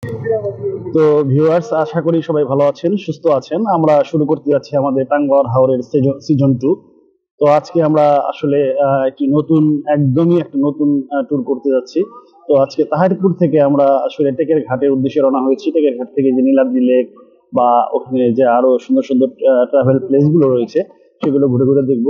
তো ভিউয়ার্স, আশা করি সবাই ভালো আছেন, সুস্থ আছেন। আমরা শুরু করতে যাচ্ছি আমাদের টাঙ্গুয়ার হাওরের সিজন 2। তো আজকে আমরা আসলে একদমই একটা নতুন ট্যুর করতে যাচ্ছি। তো আজকে তাহিরপুর থেকে আমরা আসলে টেকের ঘাটের উদ্দেশ্যে রওনা হয়েছি। টেকের ঘাট থেকে যে নীলাদ্রি লেক বা ওখানে যে আরো সুন্দর সুন্দর ট্রাভেল প্লেস গুলো রয়েছে সেগুলো ঘুরে ঘুরে দেখবো।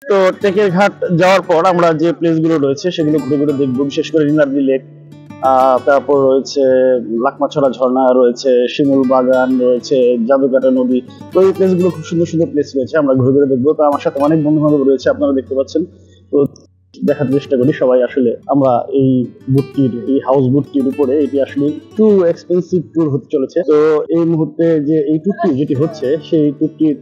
তো টেকের ঘাট যাওয়ার পর আমরা যে প্লেস গুলো রয়েছে সেগুলো ঘুরে ঘুরে দেখবো, বিশেষ করে নীলাদ্রি লেক, তারপর রয়েছে লাকমাছড়া ঝর্ণা, রয়েছে শিমুল বাগান, রয়েছে জাদুকাটা নদী। তো এই প্লেস গুলো খুব সুন্দর সুন্দর প্লেস রয়েছে, আমরা ঘুরে ঘুরে দেখবো। তো আমার সাথে অনেক বন্ধু বান্ধব রয়েছে, আপনারা দেখতে পাচ্ছেন। তো দেখার চেষ্টা করি সবাই। আসলে আমরা এই হাউস বোটটির উপরে, এটি আসলে একটু এক্সপেন্সিভ ট্যুর হতে চলেছে। তো এই মুহূর্তে যে এই ট্যুরটি যেটি হচ্ছে, সেই ট্যুরটির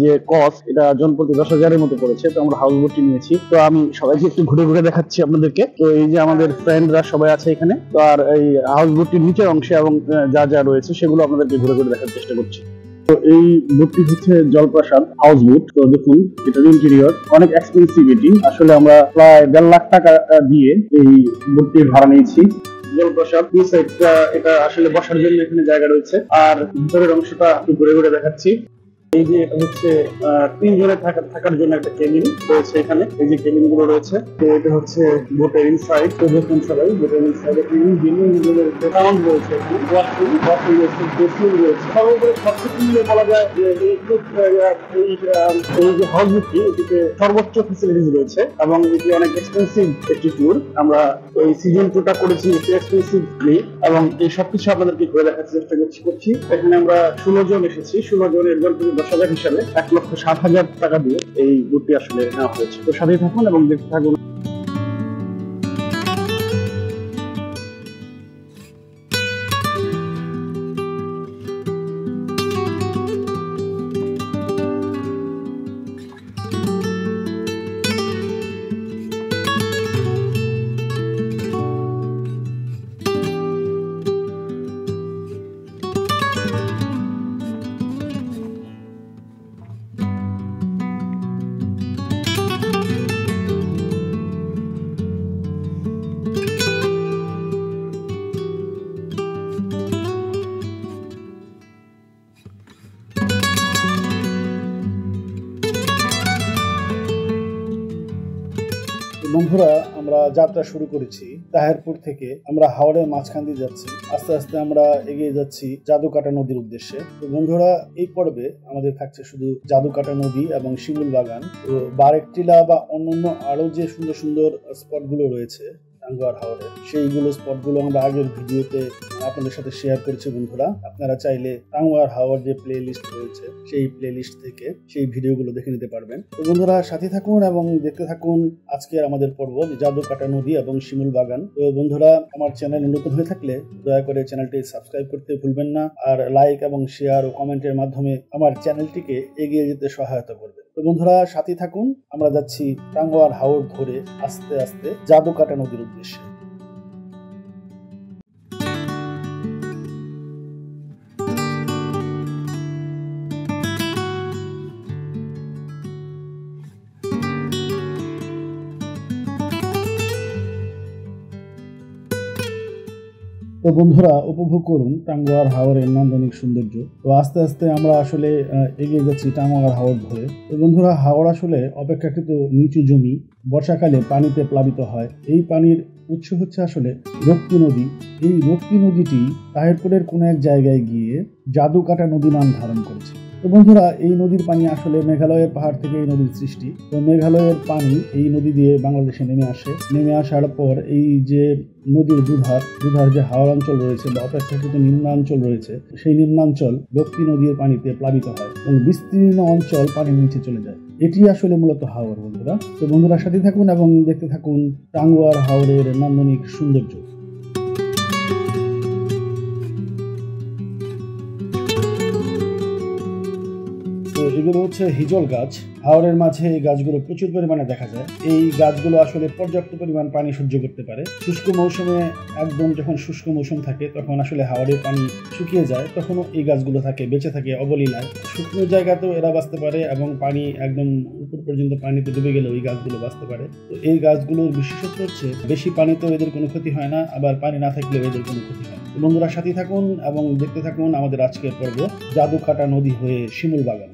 যে কস্ট, এটা জনপ্রতি 10,000-এর মতো পড়েছে। তো আমরা হাউস বোটটি নিয়েছি। তো আমি সবাইকে একটু ঘুরে ঘুরে দেখাচ্ছি আপনাদেরকে। তো এই যে আমাদের ফ্রেন্ডরা সবাই আছে এখানে। তো আর এই হাউস বোটটির নিচের অংশে এবং যা যা রয়েছে সেগুলো আপনাদেরকে ঘুরে ঘুরে দেখার চেষ্টা করছি। তো এই বোটটি হচ্ছে জলপ্রসাদ হাউস বোট। তো দেখুন, এটার ইন্টেরিয়র অনেক এক্সপেন্সিভ। এটি আসলে আমরা প্রায় 1.5 লাখ টাকা দিয়ে এই বোটটির ভাড়া নিয়েছি। জলপ্রসাদ এই সাইডটা, এটা আসলে বসার জন্য এখানে জায়গা রয়েছে। আর ভিতরের অংশটা ঘুরে ঘুরে দেখাচ্ছি। এই যে এটা হচ্ছে 3 জনের থাকার জন্য একটা কেবিন রয়েছে এখানে। এই যে কেবিন গুলো রয়েছে, তো এটা হচ্ছে বোটের ইনসাইড। তো দেখুন সবাই, বোটের ইনসাইডে সাউন্ড রয়েছে, ওয়াশরুম রয়েছে। সর্বোপরি সবকিছু মিলে বলা যায় যে এই যে হাউস বোটটি, এটিতে সর্বোচ্চ ফ্যাসিলিটিস রয়েছে এবং এটি অনেক এক্সপেন্সিভ একটি ট্যুর। আমরা এই সিজন 2টা করেছি একটু এক্সপেন্সিভলি এবং এই সবকিছু আপনাদেরকে ঘুরে দেখার চেষ্টা করছি। এখানে আমরা 16 জন এসেছি। 16 জনের জনপ্রতি 10,000 হিসাবে 1,60,000 টাকা দিয়ে এই বোটটি আসলে নেওয়া হয়েছে। তো সাথেই থাকুন এবং দেখতে থাকুন। বন্ধুরা, আমরা যাত্রা শুরু করেছি তাহিরপুর থেকে। আমরা হাওড়ের মাঝখান দিয়ে যাচ্ছি। আস্তে আস্তে আমরা এগিয়ে যাচ্ছি জাদুকাটা নদীর উদ্দেশ্যে। তো বন্ধুরা, এই পর্বে আমাদের থাকছে শুধু জাদুকাটা নদী এবং শিমুল বাগান। তো বারেকটিলা বা অন্যান্য আরো যে সুন্দর সুন্দর স্পট গুলো রয়েছে টাঙ্গুয়ার হাওরে, সেইগুলো স্পটগুলো আমরা আগের ভিডিওতে আপনাদের সাথে শেয়ার করেছি। বন্ধুরা, আপনারা চাইলে টাঙ্গুয়ার হাওর যে প্লে লিস্ট রয়েছে সেই প্লে লিস্ট থেকে সেই ভিডিওগুলো দেখে নিতে পারবেন। তো বন্ধুরা, সাথে থাকুন এবং দেখতে থাকুন আজকের আমাদের পর্ব, জাদুকাটা নদী এবং শিমুল বাগান। তো বন্ধুরা, আমার চ্যানেলে নতুন হয়ে থাকলে দয়া করে চ্যানেলটি সাবস্ক্রাইব করতে ভুলবেন না, আর লাইক এবং শেয়ার ও কমেন্টের মাধ্যমে আমার চ্যানেলটিকে এগিয়ে যেতে সহায়তা করবে। তো বন্ধুরা, সাথে থাকুন। আমরা যাচ্ছি টাঙ্গুয়ার হাওর ধরে আস্তে আস্তে জাদুকাটা নদীর উদ্দেশ্যে। তো বন্ধুরা, উপভোগ করুন টাঙ্গুয়ার হাওরের নান্দনিক সৌন্দর্য। তো আস্তে আস্তে আমরা আসলে এগিয়ে যাচ্ছি টাঙ্গুয়ার হাওর ধরে। তো বন্ধুরা, হাওর আসলে অপেক্ষাকৃত নিচু জমি, বর্ষাকালে পানিতে প্লাবিত হয়। এই পানির উৎস হচ্ছে আসলে রক্তি নদী। এই রক্তি নদীটি তাহিরপুরের কোনো এক জায়গায় গিয়ে জাদুকাটা নদী নাম ধারণ করেছে। তো বন্ধুরা, এই নদীর পানি আসলে মেঘালয়ের পাহাড় থেকে এই নদীর সৃষ্টি। তো মেঘালয়ের পানি এই নদী দিয়ে বাংলাদেশে নেমে আসার পর এই যে নদীর দুধার যে হাওর অঞ্চল রয়েছে বা অপেক্ষাকৃত নিম্নাঞ্চল রয়েছে, সেই নিম্নাঞ্চল রক্তি নদীর পানিতে প্লাবিত হয় এবং বিস্তীর্ণ অঞ্চল পানির নিচে চলে যায়। এটি আসলে মূলত হাওর। বন্ধুরা, তো বন্ধুরা সাথে থাকুন এবং দেখতে থাকুন টাঙ্গুয়ার হাওরের নান্দনিক সৌন্দর্য। এগুলো হচ্ছে হিজল গাছ। হাওরের মাঝে এই গাছগুলো প্রচুর পরিমাণে দেখা যায়। এই গাছগুলো আসলে পর্যাপ্ত পরিমাণ পানি সহ্য করতে পারে। শুষ্ক মৌসুমে একদম যখন শুষ্ক মৌসুম থাকে তখন আসলে হাওরের পানি শুকিয়ে যায়, তখনও এই গাছগুলো থাকে, বেঁচে থাকে অবলীলায়। শুকনো জায়গাতেও এরা বাঁচতে পারে এবং পানি একদম উপর পর্যন্ত পানিতে ডুবে গেলেও এই গাছগুলো বাঁচতে পারে। তো এই গাছগুলোর বিশেষত্ব হচ্ছে বেশি পানিতেও এদের কোনো ক্ষতি হয় না, আবার পানি না থাকলেও এদের কোনো ক্ষতি হয় না। বন্ধুরা সাথে থাকুন এবং দেখতে থাকুন আমাদের আজকের পর্ব জাদুকাটা নদী হয়ে শিমুল বাগান।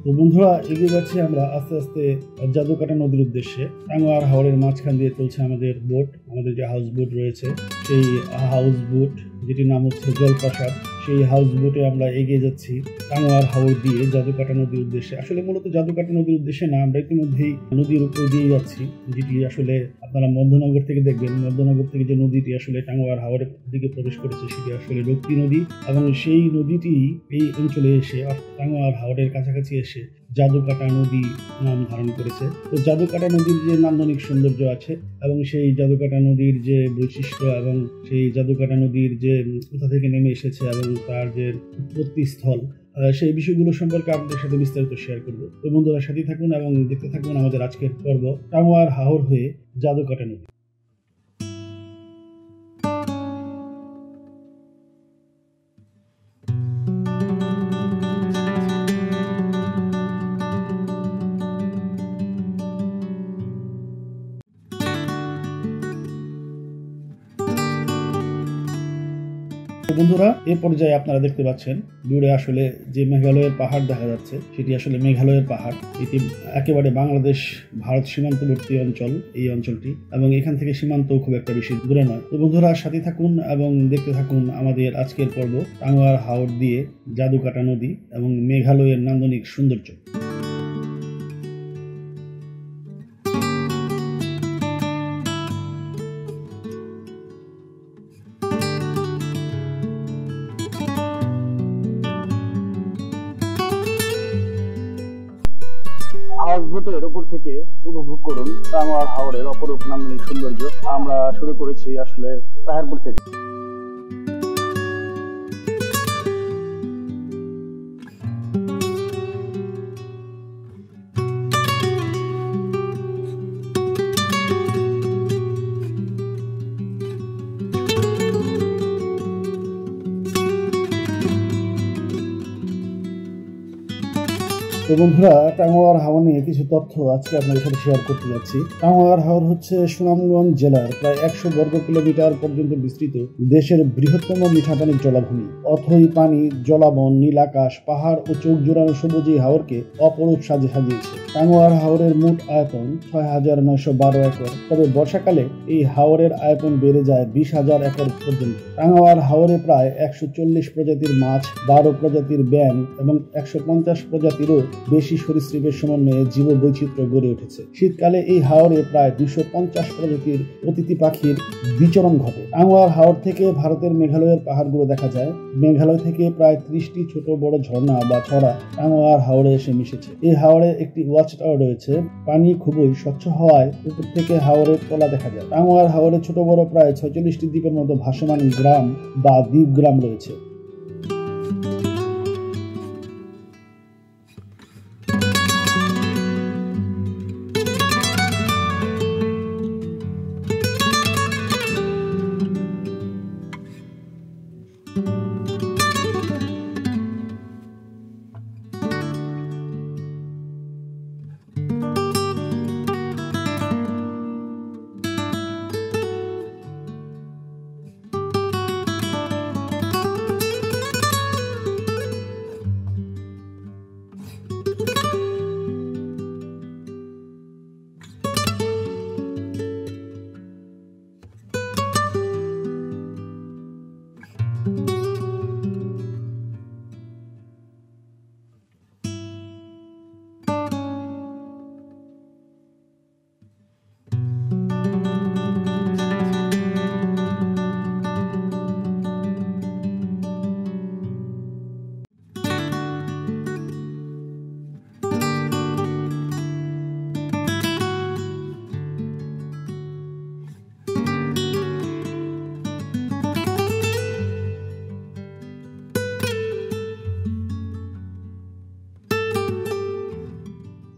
তো বন্ধুরা এগিয়ে যাচ্ছি আমরা আস্তে আস্তে জাদুকাটা নদীর উদ্দেশ্যে। টাঙ্গুয়ার হাওরের মাঝখান দিয়ে চলছে আমাদের বোট, আমাদের যে হাউস বোট রয়েছে সেই হাউস বোট, যেটির নাম হচ্ছে জলপ্রাসাদ। সেই হাউস বোটে আমরা এগিয়ে যাচ্ছি টাঙ্গুয়ার হাওর দিয়ে জাদুকাটা নদীর উদ্দেশ্যে। আসলে মূলত জাদুকাটা নদীর উদ্দেশ্যে না, আমরা ইতিমধ্যেই নদীর উপর দিয়ে যাচ্ছি, যেটি আসলে আপনারা মধ্যনগর থেকে দেখবেন। মধ্যনগর থেকে যে নদীটি আসলে টাঙ্গুয়ার হাওরের দিকে প্রবেশ করেছে সেটি আসলে রক্তি নদী, এবং সেই নদীটি এই অঞ্চলে এসে টাঙ্গুয়ার হাওরের কাছাকাছি এসে জাদুকাটা নদী নাম ধারণ করেছে। তো জাদুকাটা নদীর যে নান্দনিক সৌন্দর্য আছে এবং সেই জাদুকাটা নদীর যে বৈশিষ্ট্য এবং সেই জাদুকাটা নদীর যে কোথা থেকে নেমে এসেছে এবং তার যে উৎপত্তি স্থল, সেই বিষয়গুলো সম্পর্কে আপনাদের সাথে বিস্তারিত শেয়ার করব। তো বন্ধুরা সাথে থাকুন এবং দেখতে থাকুন আমাদের আজকের পর্ব টাঙ্গুয়ার হাওর হয়ে জাদুকাটা নদী। বন্ধুরা এ পর্যায়ে আপনারা দেখতে পাচ্ছেন দূরে আসলে যে মেঘালয়ের পাহাড় দেখা যাচ্ছে সেটি আসলে মেঘালয়ের পাহাড়। এটি একেবারে বাংলাদেশ ভারত সীমান্তবর্তী অঞ্চল এই অঞ্চলটি, এবং এখান থেকে সীমান্ত খুব একটা বেশি দূরে নয়। তো বন্ধুরা সাথে থাকুন এবং দেখতে থাকুন আমাদের আজকের পর্ব টাঙ্গুয়ার হাওর দিয়ে জাদুকাটা নদী এবং মেঘালয়ের নান্দনিক সৌন্দর্য। হাউস বোটের উপর থেকে উপভোগ করুন টাঙ্গুয়ার হাওরের অপরূপ নান্দনিক সৌন্দর্য। আমরা শুরু করেছি আসলে তাহিরপুর থেকে। তো বন্ধুরা টাঙ্গুয়ার হাওর নিয়ে কিছু তথ্য আজকে আপনাদের সাথে শেয়ার করতে যাচ্ছি। টাঙ্গুয়ার হাওর হচ্ছে সুনামগঞ্জ জেলার প্রায় 100 বর্গ কিলোমিটার পর্যন্ত বিস্তৃত দেশের বৃহত্তম মিঠা পানির জলাভূমি। অথই পানি, জলাবন, নীল আকাশ, পাহাড় ও চোখ জোড়ানো সবুজ এই হাওরকে অপরূপ সাজে সাজিয়েছে। টাঙ্গুয়ার হাওরের মোট আয়তন 6,912 একর, তবে বর্ষাকালে এই হাওরের আয়তন বেড়ে যায় 20,000 একর পর্যন্ত। টাঙ্গুয়ার হাওরে প্রায় 140 প্রজাতির মাছ, 12 প্রজাতির ব্যাঙ এবং 150 প্রজাতিরও বেশি সরীসৃপের সমন্বয়ে জীব বৈচিত্র্য গড়ে উঠেছে। শীতকালে এই হাওরে প্রায় 250 প্রজাতির অতিথি পাখির বিচরণ ঘটে। টাঙ্গুয়ার হাওর থেকে ভারতের মেঘালয়ের পাহাড়গুলো দেখা যায়। মেঘালয় থেকে প্রায় 30টি ছোট বড় ঝর্ণা বা ছড়া টাঙ্গুয়ার হাওরে এসে মিশেছে। এই হাওরে একটি ওয়াচ টাওয়ার রয়েছে। পানি খুবই স্বচ্ছ হওয়ায় উপর থেকে হাওরের তলা দেখা যায়। টাঙ্গুয়ার হাওরে ছোট বড় প্রায় 46টি দ্বীপের মতো ভাসমান গ্রাম বা দ্বীপ গ্রাম রয়েছে।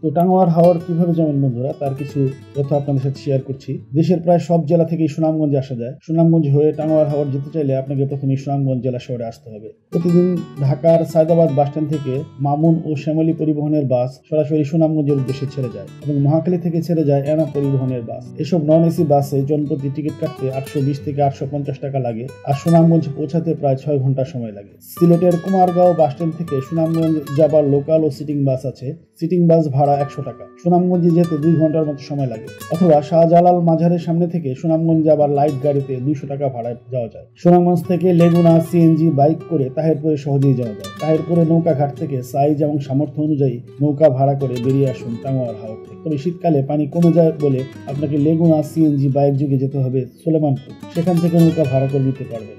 তো টাঙ্গুয়ার হাওর কিভাবে যাবেন বন্ধুরা তার কিছু তথ্য আপনাদের সাথে শেয়ার করছি। দেশের প্রায় সব জেলা থেকেই সুনামগঞ্জে আসা যায়। সুনামগঞ্জ হয়ে টাঙ্গুয়ার হাওর যেতে চাইলে আপনাকে প্রথমে সুনামগঞ্জ জেলা শহরে আসতে হবে। প্রতিদিন ঢাকার সায়দাবাদ বাসস্ট্যান্ড থেকে মামুন ও শ্যামলী পরিবহনের বাস সরাসরি সুনামগঞ্জের উদ্দেশ্যে ছেড়ে যায় এবং মহাখালী থেকে ছেড়ে যায় এনা পরিবহনের বাস। এসব নন এসি বাসে জনপ্রতি টিকিট কাটতে 820 থেকে 850 টাকা লাগে আর সুনামগঞ্জ পৌঁছাতে প্রায় 6 ঘন্টা সময় লাগে। সিলেটের কুমারগাঁও বাসস্ট্যান্ড থেকে সুনামগঞ্জ যাবার লোকাল ও সিটিং বাস আছে। সিটিং বাস ভাড়া 100 টাকা। সুনামগঞ্জে যেতে 2 ঘন্টার মতো সময় লাগে। অথবা শাহজালাল মাজারের সামনে থেকে সুনামগঞ্জ যাবার লাইট গাড়িতে 200 টাকা ভাড়ায় যাওয়া যায়। সুনামগঞ্জ থেকে লেগুনা সিএনজি বাইক করে তাহিরপুরে সহজেই যাওয়া যায়। তাহিরপুরে নৌকা ঘাট থেকে সাইজ এবং সামর্থ্য অনুযায়ী নৌকা ভাড়া করে বেরিয়ে আসুন টাঙ্গুয়ার হাওর থেকে। তবে শীতকালে পানি কমে যায় বলে আপনাকে লেগুনা সিএনজি বাইক যুগে যেতে হবে সুলেমানপুর। সেখান থেকে নৌকা ভাড়া করে নিতে পারবেন।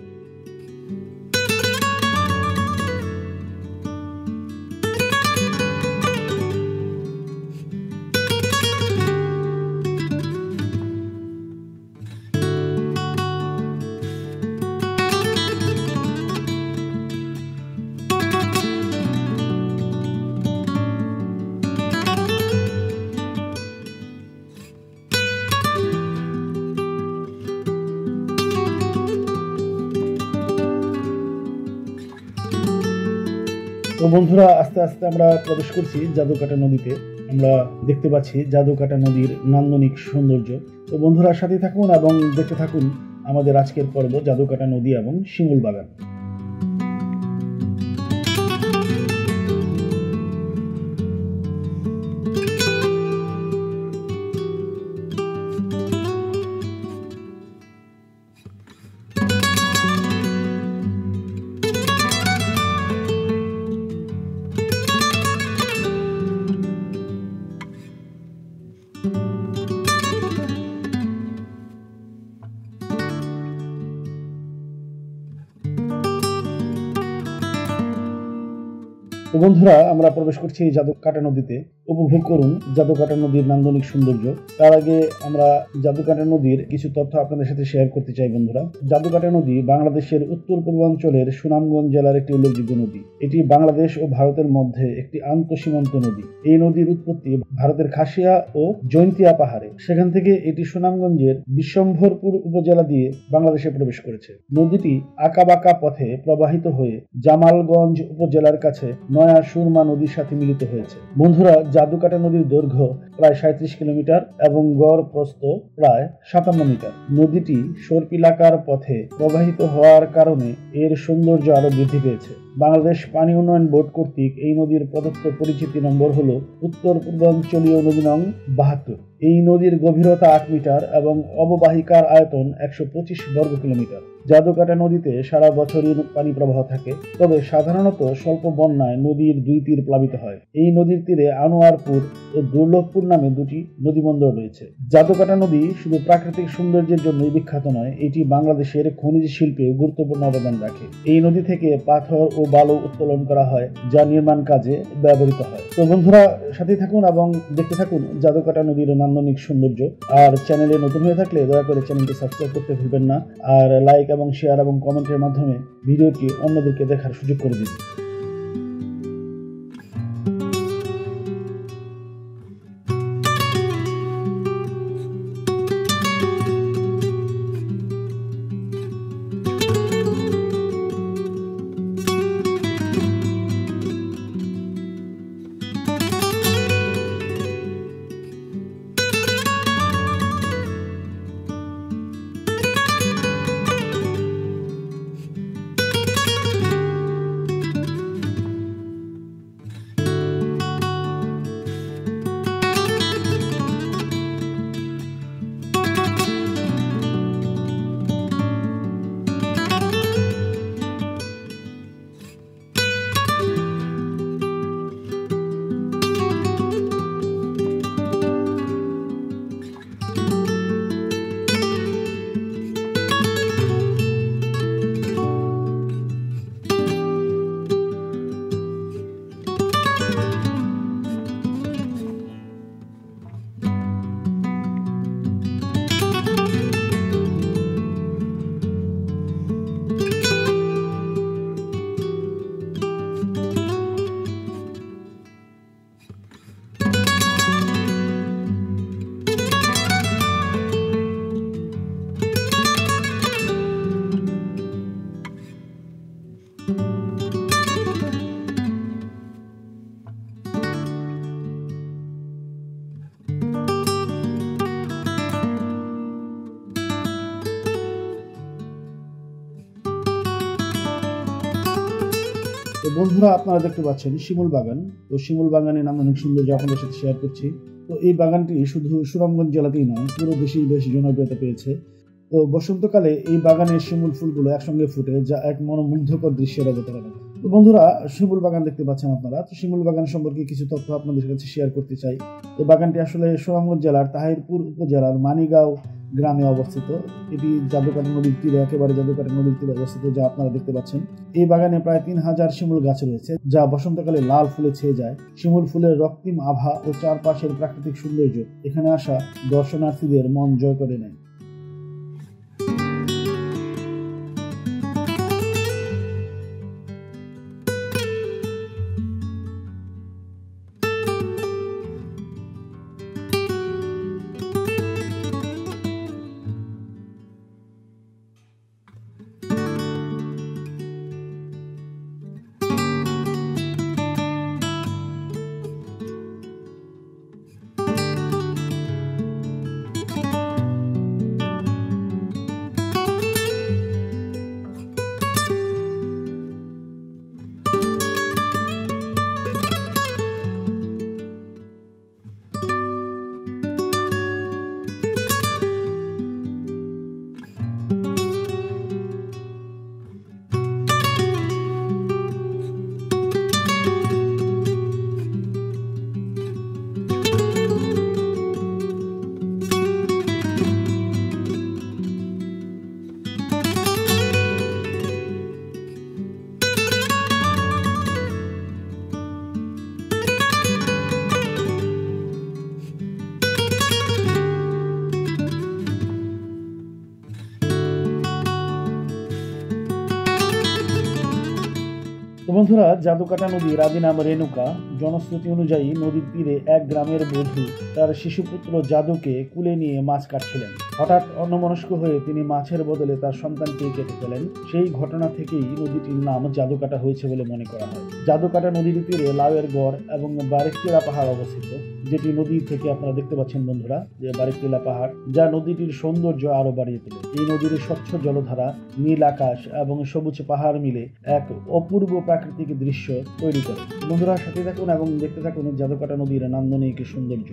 তো বন্ধুরা আস্তে আস্তে আমরা প্রবেশ করছি জাদুকাটা নদীতে। আমরা দেখতে পাচ্ছি জাদুকাটা নদীর নান্দনিক সৌন্দর্য। তো বন্ধুরা সাথে থাকুন এবং দেখতে থাকুন আমাদের আজকের পর্ব জাদুকাটা নদী এবং শিমুল বাগান। তো বন্ধুরা আমরা প্রবেশ করছি জাদুকাটা নদীতে। উপভোগ করুন জাদুকাটা নদীর নান্দনিক সৌন্দর্য। তার আগে আমরা জাদুকাটা নদীর কিছু তথ্য আপনাদের সাথে শেয়ার করতে চাই বন্ধুরা। জাদুকাটা নদী বাংলাদেশের উত্তর পূর্বাঞ্চলের সুনামগঞ্জ জেলার একটি উল্লেখযোগ্য নদী। এটি বাংলাদেশ ও ভারতের মধ্যে একটি আন্তঃসীমান্ত নদী। এই নদীর উৎপত্তি ভারতের খাসিয়া ও জৈন্তিয়া পাহাড়ে। সেখান থেকে এটি সুনামগঞ্জের বিশ্বম্ভরপুর উপজেলা দিয়ে বাংলাদেশে প্রবেশ করেছে। নদীটি আঁকাবাঁকা পথে প্রবাহিত হয়ে জামালগঞ্জ উপজেলার কাছে নয়া সুরমা নদীর সাথে মিলিত হয়েছে। বন্ধুরা জাদুকাটা নদীর দৈর্ঘ্য প্রায় 37 কিলোমিটার এবং গড় প্রস্থ প্রায় 57 মিটার। নদীটি সর্পিলাকার পথে প্রবাহিত হওয়ার কারণে এর সৌন্দর্য আরো বৃদ্ধি পেয়েছে। বাংলাদেশ পানি উন্নয়ন বোর্ড কর্তৃক এই নদীর প্রদত্ত পরিচিতি নম্বর হল উত্তর পূর্বাঞ্চলীয় নদী নং 72। এই নদীর গভীরতা 8 মিটার এবং অববাহিকার আয়তন 125 বর্গ কিলোমিটার। জাদুকাটা নদীতে সারা বছরই পানি প্রবাহ থাকে, তবে সাধারণত স্বল্প বন্যায় নদীর 2 তীর প্লাবিত হয়। এই নদীর তীরে আনোয়ারপুর ও দুর্লভপুর নামে 2টি নদীবন্দর রয়েছে। জাদুকাটা নদী শুধু প্রাকৃতিক সৌন্দর্যের জন্যই বিখ্যাত নয়, এটি বাংলাদেশের খনিজ শিল্পে গুরুত্বপূর্ণ অবদান রাখে। এই নদী থেকে পাথর ও বালু উত্তোলন করা হয়, যা নির্মাণ কাজে ব্যবহৃত হয়। তো বন্ধুরা সাথে থাকুন এবং দেখতে থাকুন জাদুকাটা নদীর নান্দনিক সৌন্দর্য। আর চ্যানেলে নতুন হয়ে থাকলে দয়া করে চ্যানেলটি সাবস্ক্রাইব করতে ভুলবেন না, আর লাইক এবং শেয়ার এবং কমেন্টের মাধ্যমে ভিডিওটি অন্যদেরকে দেখার সুযোগ করে দিন। তো বন্ধুরা, আপনারা দেখতে পাচ্ছেন শিমুল বাগান। তো শিমুল বাগানের নান্দনিক সৌন্দর্য আপনাদের সাথে শেয়ার করছি। তো এই বাগানটি শুধু সুনামগঞ্জ জেলাতেই নয়, পুরো দেশেই বেশ জনপ্রিয়তা পেয়েছে। তো বসন্তকালে এই বাগানের শিমুল ফুলগুলো একসঙ্গে ফুটে, যা এক মনোমুগ্ধকর দৃশ্যের অবতারণা। তো বন্ধুরা, শিমুল বাগান দেখতে পাচ্ছেন আপনারা। তো শিমুল বাগান সম্পর্কে কিছু তথ্য আপনাদের কাছে শেয়ার করতে চাই। তো বাগানটি আসলে সুনামগঞ্জ জেলার তাহিরপুর উপজেলার মানিগাঁও গ্রামে অবস্থিত। এটি জাদুকাটা নদীর তীরে, একেবারে জাদুকাটা নদীর তীরে অবস্থিত, যা আপনারা দেখতে পাচ্ছেন। এই বাগানে প্রায় 3000 শিমুল গাছ রয়েছে, যা বসন্তকালে লাল ফুলে ছেয়ে যায়। শিমুল ফুলের রক্তিম আভা ও চারপাশের প্রাকৃতিক সৌন্দর্য এখানে আসা দর্শনার্থীদের মন জয় করে নেয়। তো বন্ধুরা, জাদুকাটা নদীর আদি নাম রেণুকা। জনশ্রুতি অনুযায়ী নদীর তীরে এক গ্রামের বধূ তার শিশুপুত্র জাদুকে কুলে নিয়ে মাছ কাটছিলেন। হঠাৎ অন্যমনস্ক হয়ে তিনি মাছের বদলে তার সন্তানকে কেটে ফেলেন। সেই ঘটনা থেকেই নদীটির নাম জাদুকাটা হয়েছে বলে মনে করা হয়। জাদুকাটা নদীর তীরে লাউয়ের গড় এবং বারেকটিলা পাহাড় অবস্থিত, যেটি নদী থেকে আপনারা দেখতে পাচ্ছেন বন্ধুরা, যে বারেকটিলা পাহাড়, যা নদীটির সৌন্দর্য আরো বাড়িয়ে তোলে। এই নদীর স্বচ্ছ জলধারা, নীল আকাশ এবং সবুজ পাহাড় মিলে এক অপূর্ব প্রাকৃতিক দৃশ্য তৈরি করে। বন্ধুরা, সাথে থাকুন এবং দেখতে থাকুন জাদুকাটা নদীর নান্দনিক সৌন্দর্য।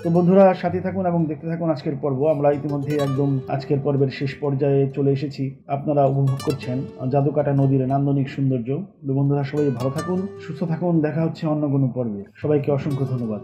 তো বন্ধুরা, সাথে থাকুন এবং দেখতে থাকুন আজকের পর্ব। আমরা ইতিমধ্যে একদম আজকের পর্বের শেষ পর্যায়ে চলে এসেছি। আপনারা উপভোগ করছেন জাদুকাটা নদীর নান্দনিক সৌন্দর্য। বন্ধুরা, সবাই ভালো থাকুন, সুস্থ থাকুন। দেখা হচ্ছে অন্য কোনো পর্বে। সবাইকে অসংখ্য ধন্যবাদ।